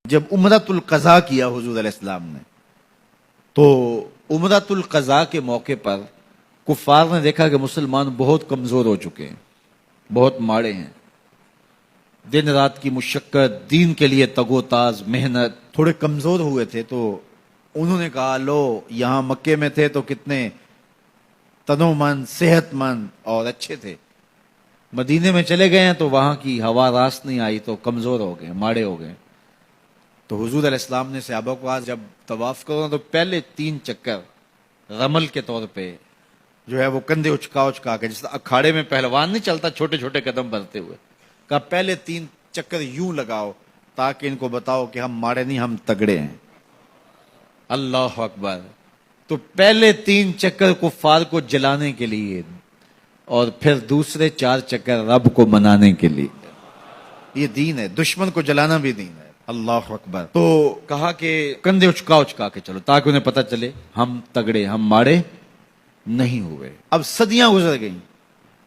جب عمرۃ القضاء کیا حضور علیہ السلام نے، تو عمرۃ القضاء کے موقع پر کفار نے دیکھا کہ مسلمان بہت کمزور ہو چکے ہیں، بہت ماڑے ہیں، دن رات کی مشقت، دین کے لیے تگ و تاز، محنت، تھوڑے کمزور ہوئے تھے۔ تو انہوں نے کہا لو یہاں مکے میں تھے تو کتنے تنو مند، صحت مند اور اچھے تھے، مدینے میں چلے گئے ہیں تو وہاں کی ہوا راست نہیں آئی تو کمزور ہو گئے، ماڑے ہو گئے۔ تو حضور علیہ السلام نے صحابہ کو کہا جب طواف کرو تو پہلے 3 چکر رمل کے طور پہ جو ہے وہ کندھے اچکا کے، جس اکھاڑے میں پہلوان نہیں چلتا چھوٹے چھوٹے قدم بڑھتے ہوئے، کہا پہلے 3 چکر یوں لگاؤ تاکہ ان کو بتاؤ کہ ہم ماڑے نہیں، ہم تگڑے ہیں۔ اللہ اکبر۔ تو پہلے 3 چکر کفار کو جلانے کے لیے اور پھر دوسرے 4 چکر رب کو منانے کے لیے۔ یہ دین ہے، دشمن کو جلانا بھی دین ہے۔ اللہ اکبر۔ تو کہا کہ کندھے اچکا کے چلو تاکہ انہیں پتہ چلے ہم تگڑے، ہم ماڑے نہیں ہوئے۔ اب صدیاں گزر گئیں،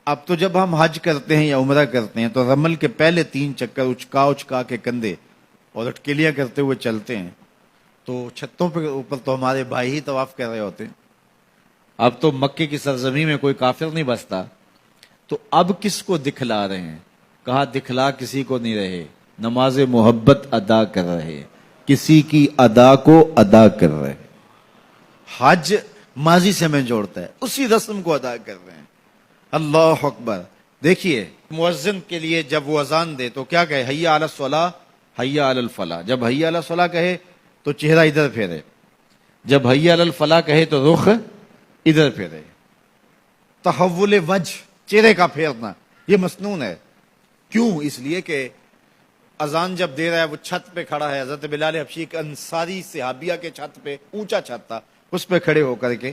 اب تو جب ہم حج کرتے ہیں یا عمرہ کرتے ہیں تو رمل کے پہلے 3 چکر اچکا کے کندھے اور اٹکلیاں کرتے ہوئے چلتے ہیں، تو چھتوں پہ اوپر تو ہمارے بھائی ہی طواف کر رہے ہوتے ہیں۔ اب تو مکے کی سرزمین میں کوئی کافر نہیں بستا، تو اب کس کو دکھلا رہے ہیں؟ کہا دکھلا کسی کو نہیں رہے، نماز محبت ادا کر رہے، کسی کی ادا کو ادا کر رہے۔ حج ماضی سے ہمیں جوڑتا ہے، اسی رسم کو ادا کر رہے ہیں۔ اللہ اکبر۔ دیکھیے مؤذن کے لیے جب وہ اذان دے تو کیا کہے؟ حی علی الصلاۃ، حی علی الفلاح۔ جب حی علی الصلاۃ کہے تو چہرہ ادھر پھیرے، جب حی علی الفلاح کہے تو رخ ادھر پھیرے۔ تحول وجہ، چہرے کا پھیرنا، یہ مسنون ہے۔ کیوں؟ اس لیے کہ اذان جب دے رہا ہے وہ چھت پہ کھڑا ہے، حضرت بلال حبشی ایک انصاری صحابیہ کے چھت پہ، اونچا چھت تھا، اس پہ کھڑے ہو کر کے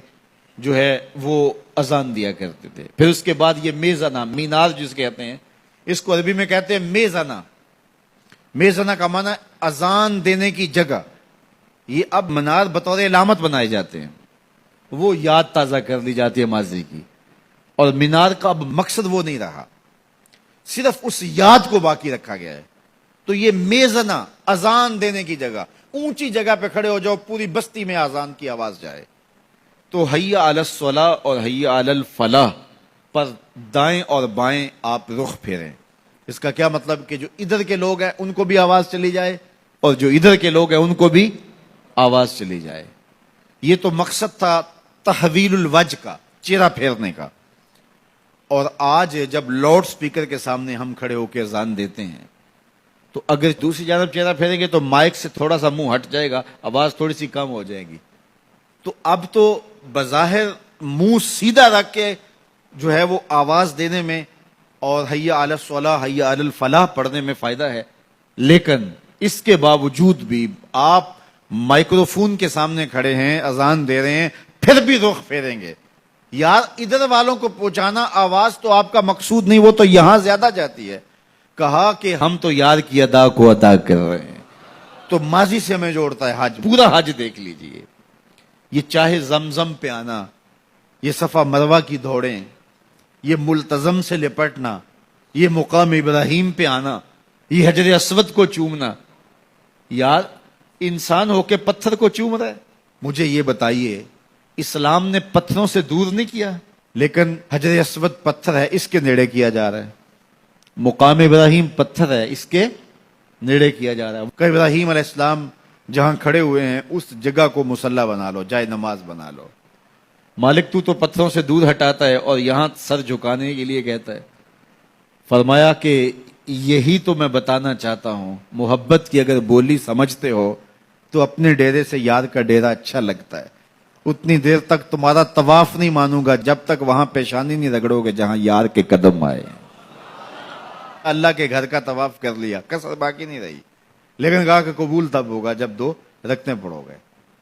جو ہے وہ اذان دیا کرتے تھے۔ پھر اس کے بعد یہ میزنا، مینار جس کہتے ہیں، اس کو عربی میں کہتے ہیں میزنا۔ میزنا کا معنی اذان دینے کی جگہ۔ یہ اب منار بطور علامت بنائے جاتے ہیں، وہ یاد تازہ کر لی جاتی ہے ماضی کی، اور مینار کا اب مقصد وہ نہیں رہا، صرف اس یاد کو باقی رکھا گیا ہے۔ تو یہ میزنا، اذان دینے کی جگہ، اونچی جگہ پہ کھڑے ہو جاؤ، پوری بستی میں اذان کی آواز جائے۔ تو حی علی الصلاۃ اور حی علی الفلاح پر دائیں اور بائیں آپ رخ پھیریں۔ اس کا کیا مطلب کہ جو ادھر کے لوگ ہیں ان کو بھی آواز چلی جائے اور جو ادھر کے لوگ ہیں ان کو بھی آواز چلی جائے۔ یہ تو مقصد تھا تحویل الوجہ کا، چہرہ پھیرنے کا۔ اور آج جب لاؤڈ سپیکر کے سامنے ہم کھڑے ہو کے اذان دیتے ہیں تو اگر دوسری جانب چہرہ پھیریں گے تو مائک سے تھوڑا سا منہ ہٹ جائے گا، آواز تھوڑی سی کم ہو جائے گی۔ تو اب تو بظاہر منہ سیدھا رکھ کے جو ہے وہ آواز دینے میں اور حی علی الصلاۃ، حی علی الفلاح پڑھنے میں فائدہ ہے، لیکن اس کے باوجود بھی آپ مائکروفون کے سامنے کھڑے ہیں، اذان دے رہے ہیں، پھر بھی رخ پھیریں گے۔ یار ادھر والوں کو پہنچانا آواز تو آپ کا مقصود نہیں، وہ تو یہاں زیادہ جاتی ہے۔ کہا کہ ہم تو یار کی ادا کو ادا کر رہے ہیں۔ تو ماضی سے ہمیں جوڑتا ہے حج، پورا حج دیکھ لیجئے۔ یہ چاہے زمزم پہ آنا، یہ صفا مروہ کی دوڑیں، یہ ملتزم سے لپٹنا، یہ مقام ابراہیم پہ آنا، یہ حجر اسود کو چومنا۔ یار انسان ہو کے پتھر کو چوم رہا ہے؟ مجھے یہ بتائیے، اسلام نے پتھروں سے دور نہیں کیا، لیکن حجر اسود پتھر ہے، اس کے نیڑے کیا جا رہا ہے۔ مقام ابراہیم پتھر ہے، اس کے نیڑے کیا جا رہا ہے۔ کہ ابراہیم علیہ السلام جہاں کھڑے ہوئے ہیں اس جگہ کو مصلی بنا لو، جائے نماز بنا لو۔ مالک تو پتھروں سے دور ہٹاتا ہے اور یہاں سر جھکانے کے لیے کہتا ہے۔ فرمایا کہ یہی تو میں بتانا چاہتا ہوں، محبت کی اگر بولی سمجھتے ہو تو اپنے ڈیرے سے یار کا ڈیرا اچھا لگتا ہے۔ اتنی دیر تک تمہارا طواف نہیں مانوں گا جب تک وہاں پیشانی نہیں رگڑو گے جہاں یار کے قدم آئے۔ اللہ کے گھر کا طواف کر لیا، کسر باقی نہیں رہی، لیکن کہا کہ قبول تب ہوگا جب 2 رکعتیں پڑھو گے۔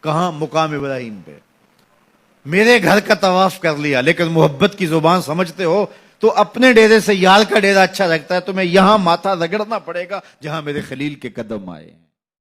کہاں؟ مقام ابراہیم پہ۔ میرے گھر کا طواف کر لیا، لیکن محبت کی زبان سمجھتے ہو تو اپنے ڈیرے سے یار کا ڈیرا اچھا لگتا ہے، تمہیں یہاں ماتھا رگڑنا پڑے گا جہاں میرے خلیل کے قدم آئے۔